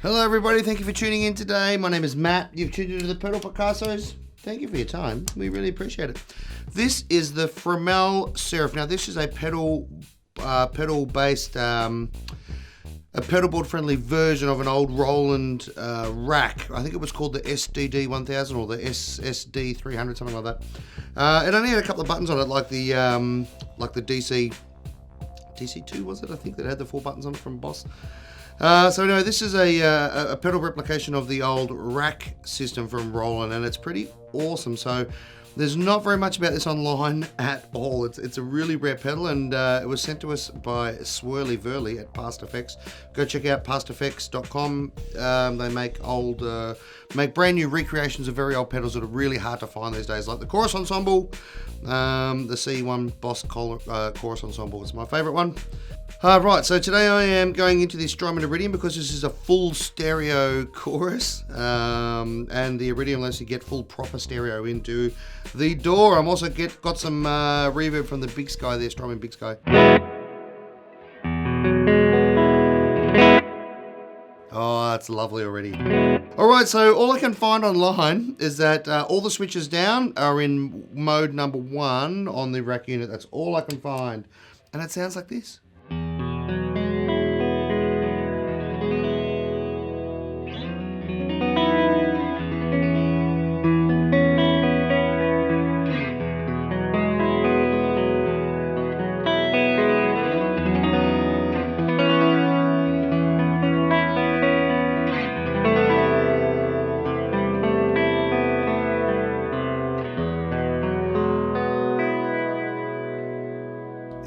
Hello everybody, thank you for tuning in today. My name is Matt. You've tuned into the Pedal Picassos. Thank you for your time. We really appreciate it. This is the Fromel Seraph. Now this is a pedal-based, a pedalboard friendly version of an old Roland rack. I think it was called the SDD 1000 or the SSD 300, something like that. It only had a couple of buttons on it, like the DC2 was it? I think that had the 4 buttons on it from Boss. So anyway, this is a pedal replication of the old rack system from Roland, and it's pretty awesome. So there's not very much about this online at all. It's a really rare pedal, and it was sent to us by Swirly Verly at Past Effects. Go check out pasteffects.com. They make brand new recreations of very old pedals that are really hard to find these days, like the Chorus Ensemble. The C1 Boss Chorus Ensemble is my favorite one. Right, so today I am going into the Strymon Iridium because this is a full stereo chorus, and the Iridium lets you get full proper stereo into the door. I'm also got some reverb from the Big Sky there, Strymon Big Sky. Oh, that's lovely already. Alright, so all I can find online is that all the switches down are in mode number 1 on the rack unit. That's all I can find. And it sounds like this.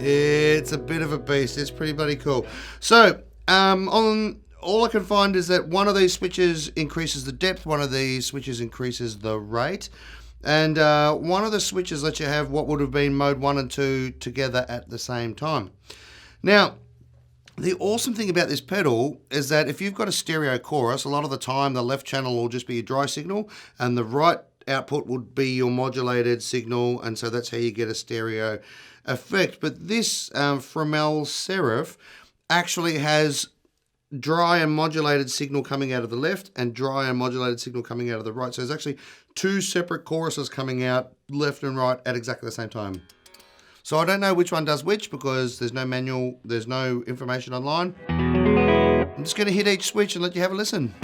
It's a bit of a beast. It's pretty bloody cool. So, on all I can find is that one of these switches increases the depth, one of these switches increases the rate, and one of the switches lets you have what would have been mode 1 and 2 together at the same time. Now, the awesome thing about this pedal is that if you've got a stereo chorus, a lot of the time the left channel will just be a dry signal, and the right output would be your modulated signal, and so that's how you get a stereo effect. But this Fromel Seraph actually has dry and modulated signal coming out of the left and dry and modulated signal coming out of the right. So there's actually 2 separate choruses coming out left and right at exactly the same time. So I don't know which one does which because there's no manual, there's no information online. I'm just going to hit each switch and let you have a listen.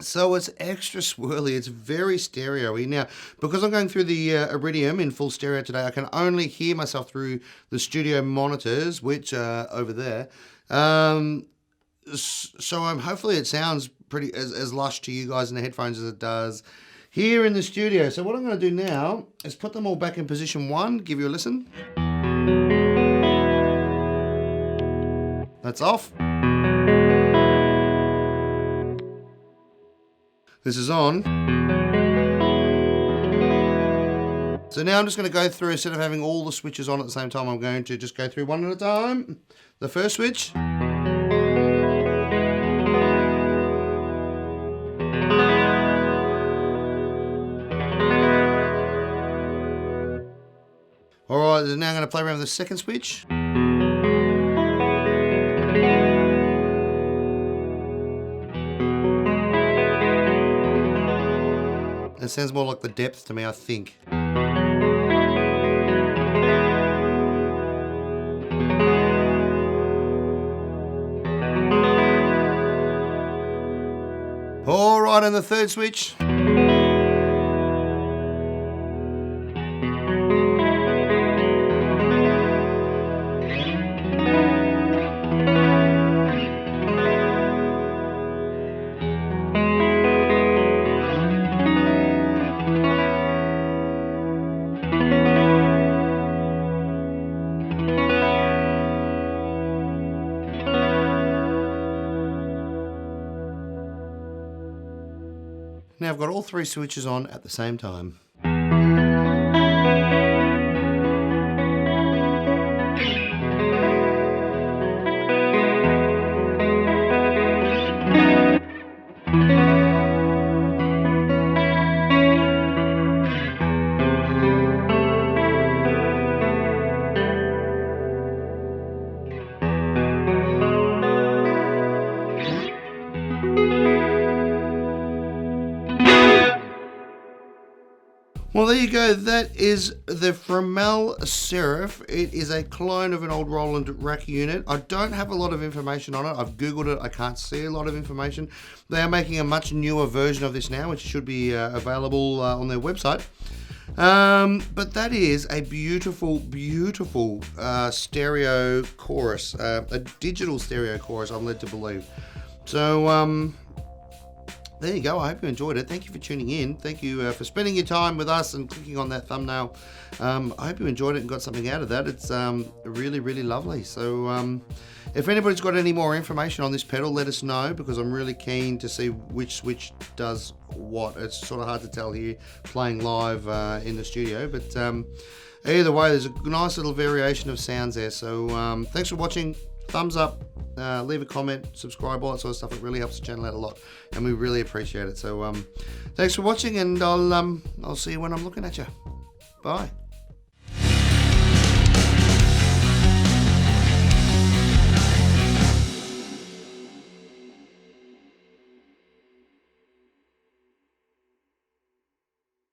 So it's extra swirly, it's very stereo-y. Now, because I'm going through the Iridium in full stereo today, I can only hear myself through the studio monitors, which are over there. So hopefully it sounds pretty as lush to you guys in the headphones as it does here in the studio. So what I'm going to do now is put them all back in position 1, give you a listen. That's off. This is on. So now I'm just going to go through, instead of having all the switches on at the same time, I'm going to just go through one at a time. The first switch. Alright, now I'm going to play around with the second switch. It sounds more like the depth to me, I think. All right, and the third switch. Now I've got all 3 switches on at the same time. Well, there you go. That is the Fromel Seraph. It is a clone of an old Roland rack unit. I don't have a lot of information on it. I've Googled it. I can't see a lot of information. They are making a much newer version of this now, which should be available on their website. But that is a beautiful, beautiful stereo chorus, a digital stereo chorus, I'm led to believe. So, there you go. I hope you enjoyed it. Thank you for tuning in. Thank you for spending your time with us and clicking on that thumbnail. I hope you enjoyed it and got something out of that. It's really, really lovely. So if anybody's got any more information on this pedal, let us know, because I'm really keen to see which switch does what. It's sort of hard to tell here playing live in the studio. But either way, there's a nice little variation of sounds there. So thanks for watching. Thumbs up, leave a comment, subscribe, all that sort of stuff. It really helps the channel out a lot, and we really appreciate it. So thanks for watching, and I'll see you when I'm looking at you. Bye.